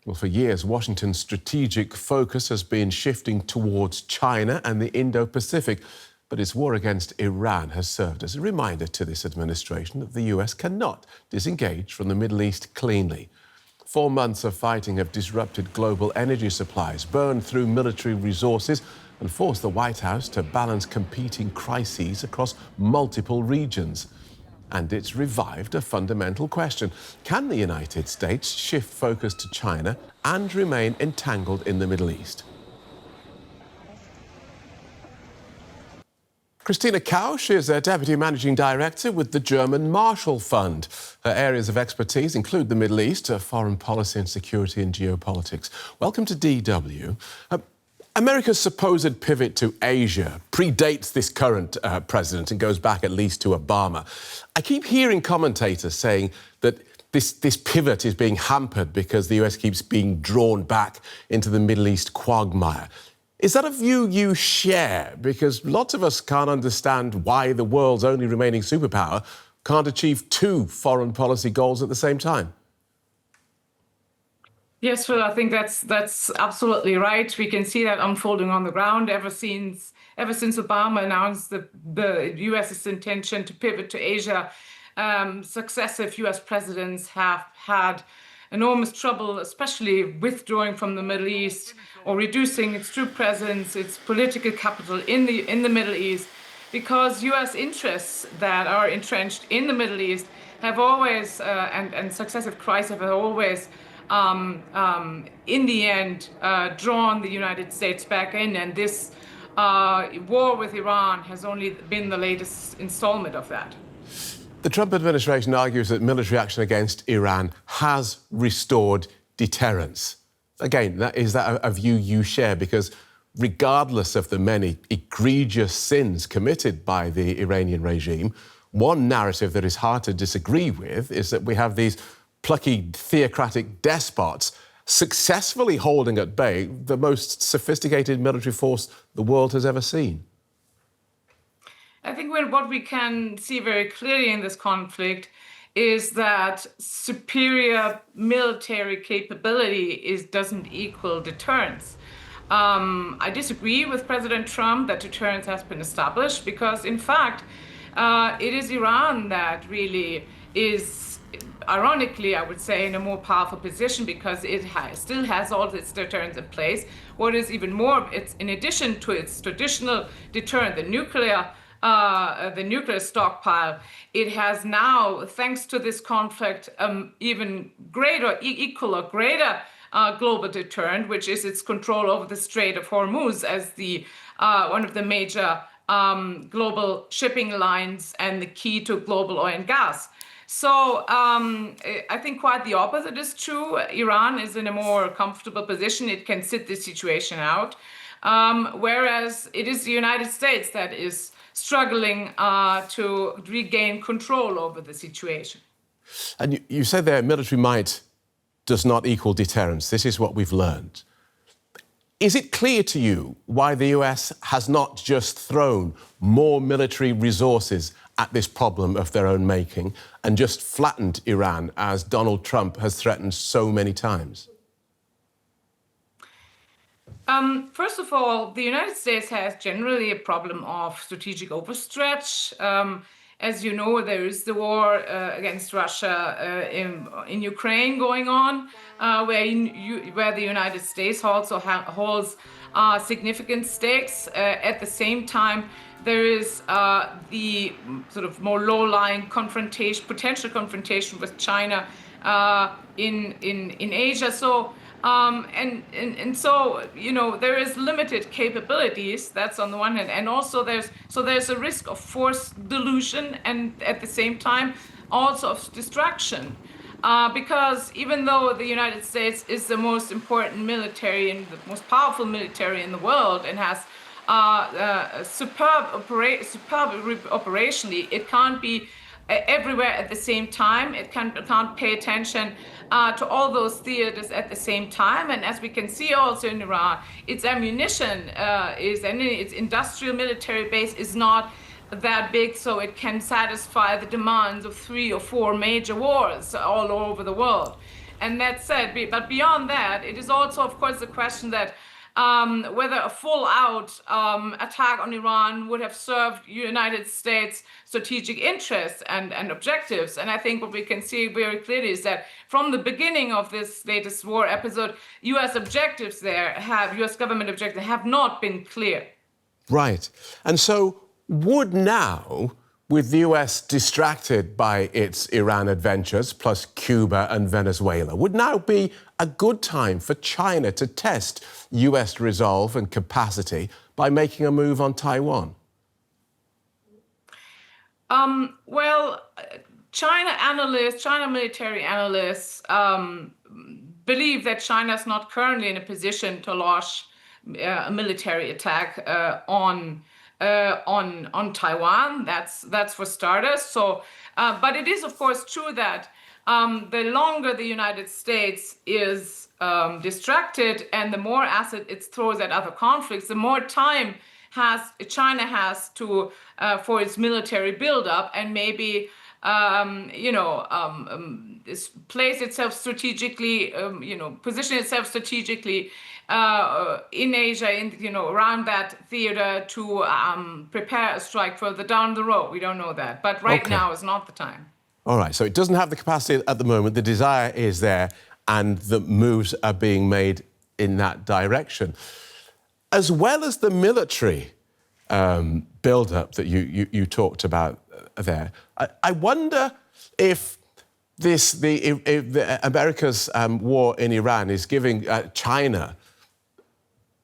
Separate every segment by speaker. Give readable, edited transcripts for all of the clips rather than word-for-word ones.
Speaker 1: Well, for years, Washington's strategic focus has been shifting towards China and the Indo-Pacific. But its war against Iran has served as a reminder to this administration that the US cannot disengage from the Middle East cleanly. 4 months of fighting have disrupted global energy supplies, burned through military resources, and forced the White House to balance competing crises across multiple regions. And it's revived a fundamental question. Can the United States shift focus to China and remain entangled in the Middle East? Kristina Kausch is a Deputy Managing Director with the German Marshall Fund. Her areas of expertise include the Middle East, foreign policy and security and geopolitics. Welcome to DW. America's supposed pivot to Asia predates this current president and goes back at least to Obama. I keep hearing commentators saying that this pivot is being hampered because the US keeps being drawn back into the Middle East quagmire. Is that a view you share? Because lots of us can't understand why the world's only remaining superpower can't achieve two foreign policy goals at the same time.
Speaker 2: Yes, Phil, I think that's absolutely right. We can see that unfolding on the ground ever since Obama announced the US's intention to pivot to Asia. Successive US presidents have had enormous trouble, especially withdrawing from the Middle East or reducing its troop presence, its political capital in the Middle East, because US interests that are entrenched in the Middle East have always, and successive crises have always, in the end, drawn the United States back in. And this war with Iran has only been the latest installment of that.
Speaker 1: The Trump administration argues that military action against Iran has restored deterrence. Again, is that a view you share? Because regardless of the many egregious sins committed by the Iranian regime, one narrative that is hard to disagree with is that we have these plucky theocratic despots successfully holding at bay the most sophisticated military force the world has ever seen.
Speaker 2: I think what we can see very clearly in this conflict is that superior military capability doesn't equal deterrence. I disagree with President Trump that deterrence has been established because, in fact, it is Iran that really is, ironically, I would say, in a more powerful position because it still has all its deterrence in place. What is even more, it's in addition to its traditional deterrent, the nuclear stockpile, it has now, thanks to this conflict, even greater, equal or greater global deterrent, which is its control over the Strait of Hormuz as one of the major global shipping lines and the key to global oil and gas. So I think quite the opposite is true. Iran is in a more comfortable position. It can sit this situation out, whereas it is the United States that is struggling to regain control over the situation.
Speaker 1: And you said there military might does not equal deterrence. This is what we've learned. Is it clear to you why the US has not just thrown more military resources at this problem of their own making and just flattened Iran, as Donald Trump has threatened so many times?
Speaker 2: First of all, the United States has generally a problem of strategic overstretch. As you know, there is the war against Russia in Ukraine going on, where the United States also holds significant stakes. At the same time, there is the sort of more low-lying potential confrontation with China in Asia. So. So, you know, there is limited capabilities. That's on the one hand, and also there's a risk of force dilution, and at the same time also of distraction, because even though the United States is the most important military and the most powerful military in the world and has superb operationally, it can't be everywhere at the same time. It can't pay attention to all those theaters at the same time. And as we can see also in Iran, its ammunition its industrial military base is not that big, so it can satisfy the demands of 3 or 4 major wars all over the world. And that's it. But beyond that, it is also, of course, the question that whether a full-out attack on Iran would have served United States strategic interests and objectives. And I think what we can see very clearly is that from the beginning of this latest war episode, U.S. government objectives have not been clear.
Speaker 1: Right. And so would now, with the US distracted by its Iran adventures, plus Cuba and Venezuela, would now be a good time for China to test US resolve and capacity by making a move on Taiwan?
Speaker 2: China military analysts believe that China is not currently in a position to launch a military attack on Taiwan. That's for starters. So, but it is of course true that the longer the United States is distracted and the more acid it throws at other conflicts, the more time China has to for its military buildup and maybe place itself strategically, position itself strategically in Asia, around that theater to prepare a strike further down the road. We don't know that, but right now is not the time.
Speaker 1: All right, so it doesn't have the capacity at the moment. The desire is there, and the moves are being made in that direction. As well as the military build-up that you talked about there, I wonder if America's war in Iran is giving China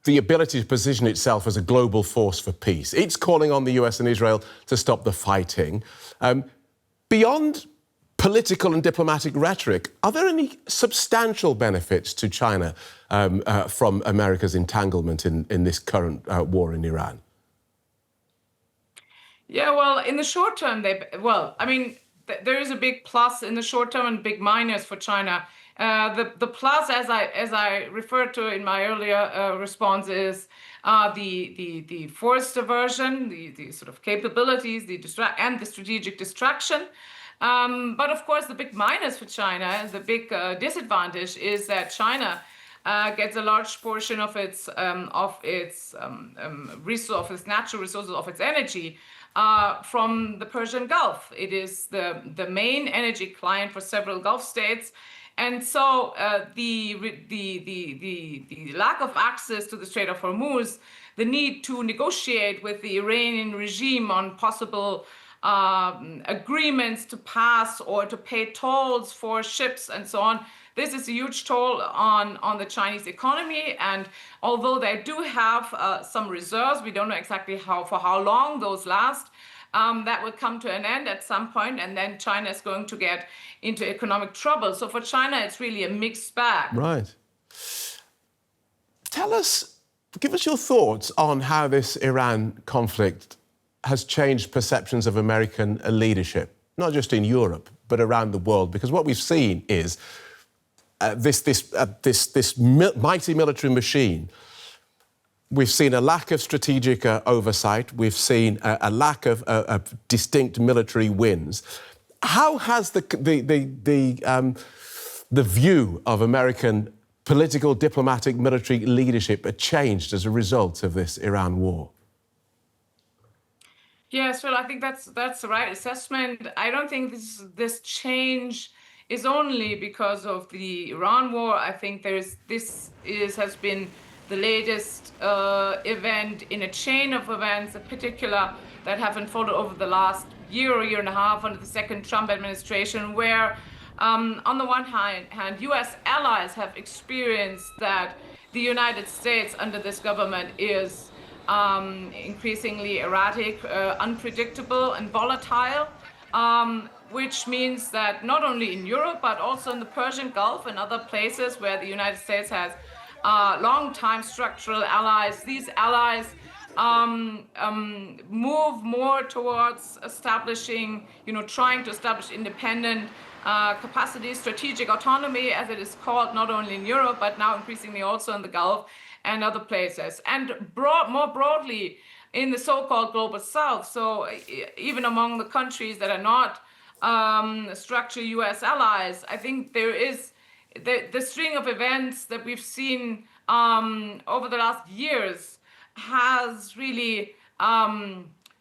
Speaker 1: the ability to position itself as a global force for peace. It's calling on the US and Israel to stop the fighting. Beyond political and diplomatic rhetoric, are there any substantial benefits to China from America's entanglement in this current war in Iran?
Speaker 2: Yeah, well, in the short term, there is a big plus in the short term and big minus for China. The plus, as I referred to in my earlier response, is the force diversion, the sort of capabilities, and the strategic distraction. But of course, the big minus for China, the big disadvantage, is that China gets a large portion of its natural resources, of its energy from the Persian Gulf. It is the main energy client for several Gulf states. And so the lack of access to the Strait of Hormuz, the need to negotiate with the Iranian regime on possible agreements to pass or to pay tolls for ships and so on, this is a huge toll on the Chinese economy. And although they do have some reserves, we don't know exactly for how long those last. That will come to an end at some point, and then China is going to get into economic trouble. So for China, it's really a mixed bag.
Speaker 1: Right. Give us your thoughts on how this Iran conflict has changed perceptions of American leadership, not just in Europe, but around the world. Because what we've seen is this mighty military machine. We've seen a lack of strategic oversight. We've seen a lack of distinct military wins. How has the view of American political, diplomatic, military leadership changed as a result of this Iran war?
Speaker 2: Yes, well, I think that's the right assessment. I don't think this change is only because of the Iran war. I think this has been the latest event in a chain of events, in particular, that have unfolded over the last year or year and a half under the second Trump administration, where on the one hand, US allies have experienced that the United States under this government is increasingly erratic, unpredictable, and volatile, which means that not only in Europe, but also in the Persian Gulf and other places where the United States has long-time structural allies, these allies move more towards establishing, trying to establish independent capacity, strategic autonomy, as it is called, not only in Europe, but now increasingly also in the Gulf and other places. And more broadly, in the so-called global South, so even among the countries that are not structural US allies, I think there is the string of events that we've seen over the last years has really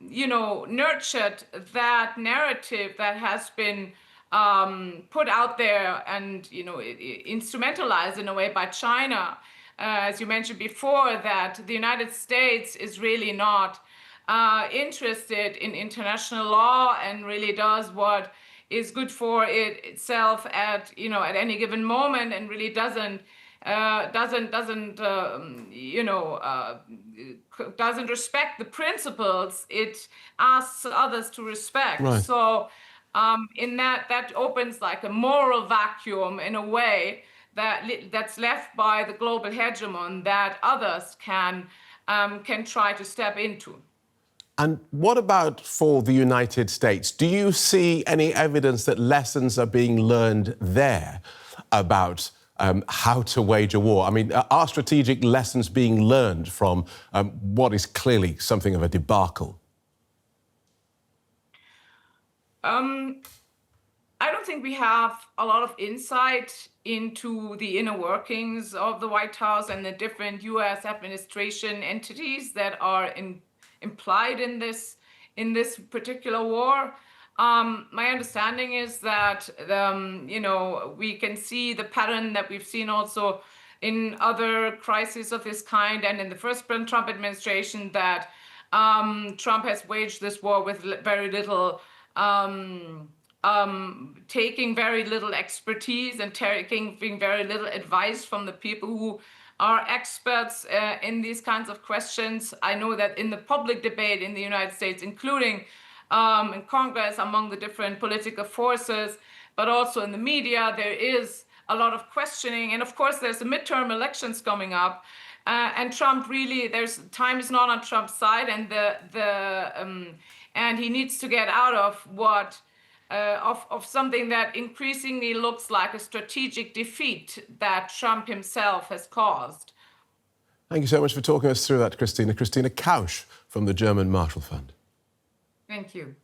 Speaker 2: nurtured that narrative that has been put out there and instrumentalized in a way by China, as you mentioned before, that the United States is really not interested in international law and really does what is good for itself at any given moment, and really doesn't respect the principles it asks others to respect.
Speaker 1: Right.
Speaker 2: So in that opens like a moral vacuum in a way that's left by the global hegemon that others can try to step into.
Speaker 1: And what about for the United States? Do you see any evidence that lessons are being learned there about how to wage a war? I mean, are strategic lessons being learned from what is clearly something of a debacle?
Speaker 2: I don't think we have a lot of insight into the inner workings of the White House and the different U.S. administration entities that are implied in this particular war. My understanding is that we can see the pattern that we've seen also in other crises of this kind, and in the first Trump administration, that Trump has waged this war with very little, taking very little expertise and taking very little advice from the people who are experts in these kinds of questions. I know that in the public debate in the United States, including in Congress, among the different political forces, but also in the media, there is a lot of questioning. And of course, there's the midterm elections coming up. And Trump really, time is not on Trump's side, and and he needs to get out of of something that increasingly looks like a strategic defeat that Trump himself has caused.
Speaker 1: Thank you so much for talking us through that, Kristina. Kristina Kausch from the German Marshall Fund.
Speaker 2: Thank you.